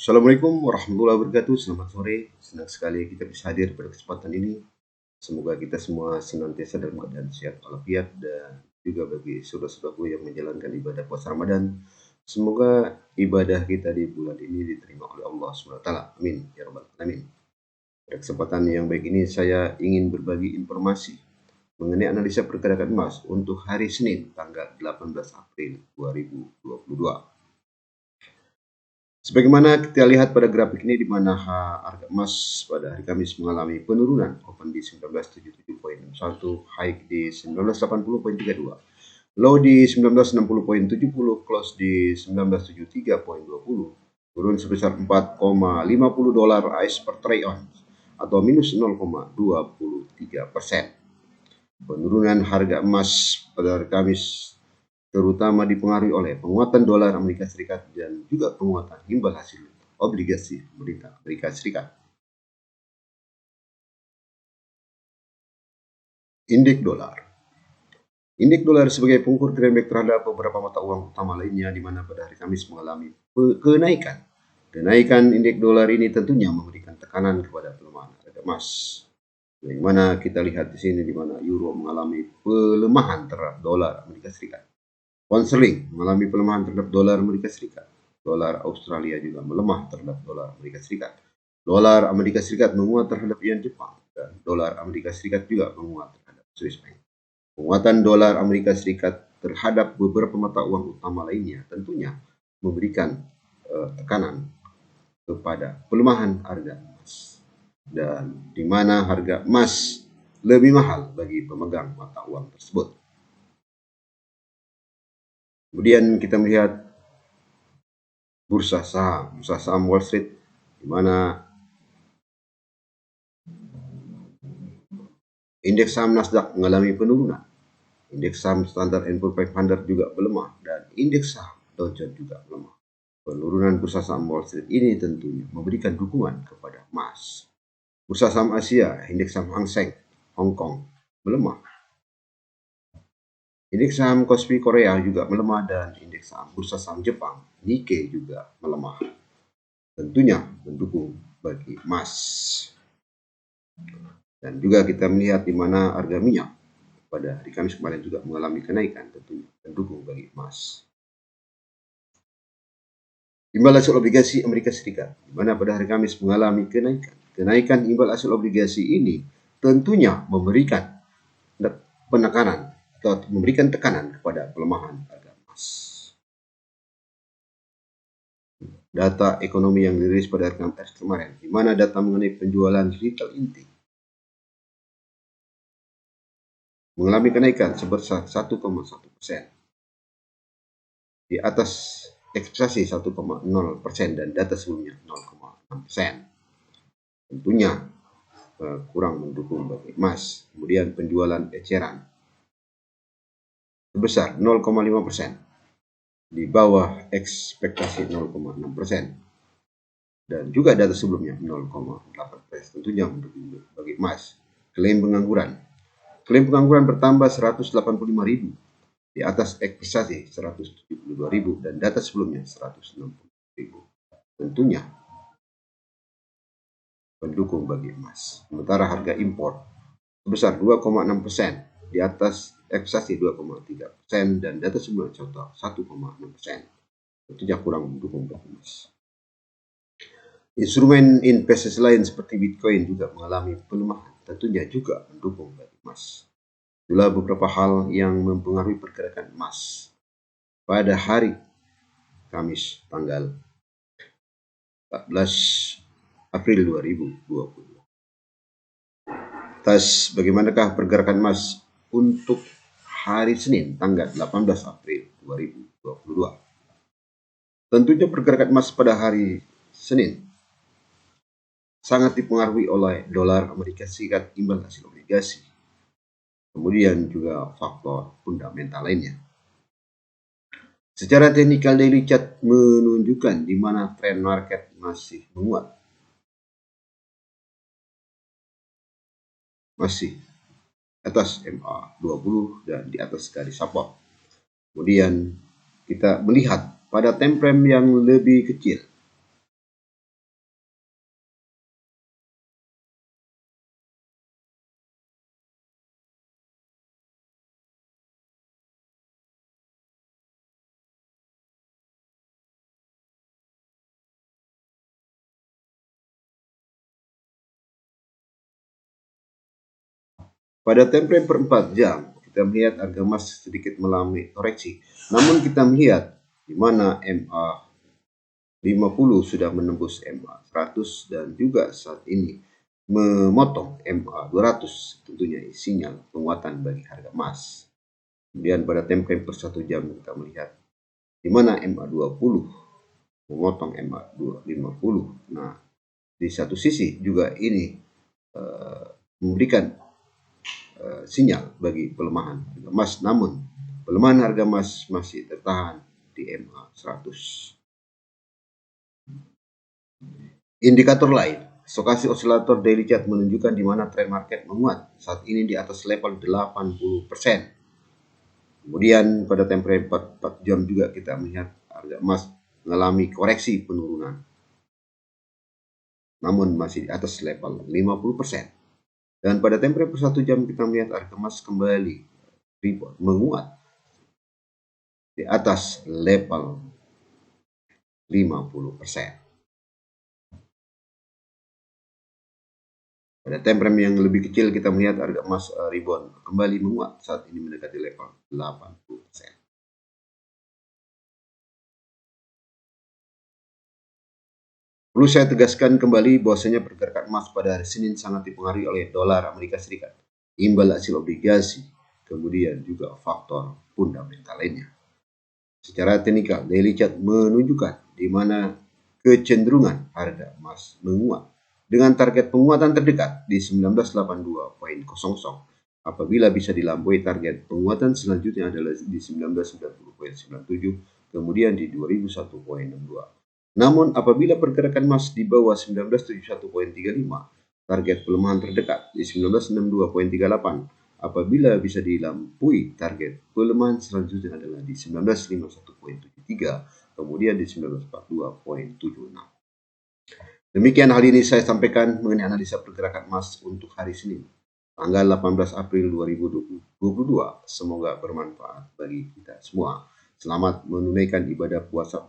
Assalamualaikum warahmatullahi wabarakatuh. Selamat sore. Senang sekali kita bisa hadir pada kesempatan ini. Semoga kita semua senantiasa dalam keadaan sehat walafiat dan juga bagi saudara-saudaraku yang menjalankan ibadah puasa Ramadan. Semoga ibadah kita di bulan ini diterima oleh Allah SWT. Amin. Ya Rabbal Alamin. Pada kesempatan yang baik ini saya ingin berbagi informasi mengenai analisa pergerakan emas untuk hari Senin tanggal 18 April 2022. Sebagaimana kita lihat pada grafik ini di mana harga emas pada hari Kamis mengalami penurunan, open di 1977.61, high di 1980.32, low di 1960.70, close di 1973.20, turun sebesar 4,50 dolar AS per troy ounce atau minus 0,23%. Penurunan harga emas pada hari Kamis terutama dipengaruhi oleh penguatan dolar Amerika Serikat dan juga penguatan imbal hasil obligasi pemerintah Amerika Serikat. Indeks dolar. Indeks dolar sebagai pengukur greenback terhadap beberapa mata uang utama lainnya di mana pada hari Kamis mengalami kenaikan. Kenaikan indeks dolar ini tentunya memberikan tekanan kepada pelemahan harga emas. Yang mana kita lihat di sini di mana euro mengalami pelemahan terhadap dolar Amerika Serikat. Pound sterling mengalami pelemahan terhadap dolar Amerika Serikat. Dolar Australia juga melemah terhadap dolar Amerika Serikat. Dolar Amerika Serikat menguat terhadap yen Jepang dan dolar Amerika Serikat juga menguat terhadap Swiss franc. Penguatan dolar Amerika Serikat terhadap beberapa mata uang utama lainnya tentunya memberikan tekanan kepada pelemahan harga emas dan di mana harga emas lebih mahal bagi pemegang mata uang tersebut. Kemudian kita melihat bursa saham Wall Street, di mana indeks saham Nasdaq mengalami penurunan, indeks saham Standard & Poor's 500 juga melemah, dan indeks saham Dow Jones juga melemah. Penurunan bursa saham Wall Street ini tentunya memberikan dukungan kepada emas. Bursa saham Asia, indeks saham Hang Seng Hong Kong melemah. Indeks saham Kospi Korea juga melemah dan indeks saham bursa saham Jepang Nikkei juga melemah. Tentunya mendukung bagi emas. Dan juga kita melihat di mana harga minyak pada hari Kamis kemarin juga mengalami kenaikan, tentunya mendukung bagi emas. Imbal hasil obligasi Amerika Serikat, di mana pada hari Kamis mengalami kenaikan. Kenaikan imbal hasil obligasi ini tentunya memberikan penekanan atau memberikan tekanan kepada pelemahan harga emas. Data ekonomi yang dirilis pada hari Kamis kemarin, di mana data mengenai penjualan retail inti mengalami kenaikan sebesar 1,1%, di atas ekspektasi 1,0% dan data sebelumnya 0,6%. Tentunya kurang mendukung bagi emas. Kemudian penjualan eceran sebesar 0,5%, di bawah ekspektasi 0,6%. Dan juga data sebelumnya 0,8%, tentunya mendukung bagi emas. Klaim pengangguran bertambah 185.000, di atas ekspektasi 172.000 dan data sebelumnya 160.000. Tentunya mendukung bagi emas. Sementara harga impor sebesar 2,6%, di atas ekspektasi 2,3% dan data sebelumnya contoh 1,6%. Tentunya kurang mendukung bagi emas. Instrumen investasi lain seperti Bitcoin juga mengalami pelemahan, tentunya juga mendukung bagi emas. Itulah beberapa hal yang mempengaruhi pergerakan emas pada hari Kamis tanggal 14 April 2022. Atas bagaimanakah pergerakan emas untuk hari Senin tanggal 18 April 2022. Tentunya pergerakan emas pada hari Senin sangat dipengaruhi oleh dolar Amerika Serikat, imbal hasil obligasi, kemudian juga faktor fundamental lainnya. Secara teknikal daily chart menunjukkan di mana tren market masih menguat. Masih atas MA20 dan di atas garis support. Kemudian kita melihat pada time frame yang lebih kecil, Pada time frame per 4 jam, kita melihat harga emas sedikit mengalami koreksi. Namun kita melihat di mana MA 50 sudah menembus MA 100 dan juga saat ini memotong MA 200, tentunya sinyal penguatan bagi harga emas. Kemudian pada time frame per 1 jam kita melihat di mana MA 20 memotong MA 250. Nah, di satu sisi juga ini memberikan sinyal bagi pelemahan harga emas, namun pelemahan harga emas masih tertahan di MA 100. Indikator lain, stokastik osilator daily chart menunjukkan di mana tren market menguat saat ini di atas level 80%. Kemudian pada time frame 4 jam juga kita melihat harga emas mengalami koreksi penurunan, namun masih di atas level 50%. Dan pada time frame per 1 jam kita melihat harga emas kembali rebound menguat di atas level 50%. Pada time frame yang lebih kecil kita melihat harga emas rebound kembali menguat saat ini mendekati level 80%. Perlu saya tegaskan kembali bahwasanya pergerakan emas pada hari Senin sangat dipengaruhi oleh dolar Amerika Serikat, imbal hasil obligasi, kemudian juga faktor fundamental lainnya. Secara teknikal, daily chart menunjukkan di mana kecenderungan harga emas menguat dengan target penguatan terdekat di 1982.00. Apabila bisa dilampaui, target penguatan selanjutnya adalah di 1990.97, kemudian di 2001.62. Namun apabila pergerakan emas di bawah 1971.35, target pelemahan terdekat di 1962.38. Apabila bisa dilampaui, target pelemahan selanjutnya adalah di 1951.73, kemudian di 1942.76. Demikian hal ini saya sampaikan mengenai analisa pergerakan emas untuk hari Senin, tanggal 18 April 2022. Semoga bermanfaat bagi kita semua. Selamat menunaikan ibadah puasa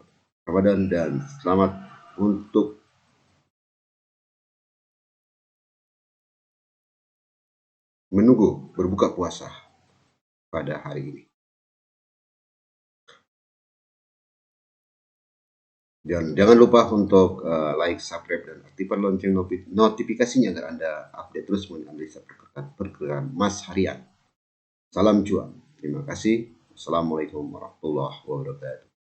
Ramadan dan selamat untuk menunggu berbuka puasa pada hari ini. Dan jangan lupa untuk like, subscribe, dan aktifkan lonceng notifikasinya agar Anda update terus mengenai analisa pergerakan emas harian. Salam cuan. Terima kasih. Assalamualaikum warahmatullahi wabarakatuh.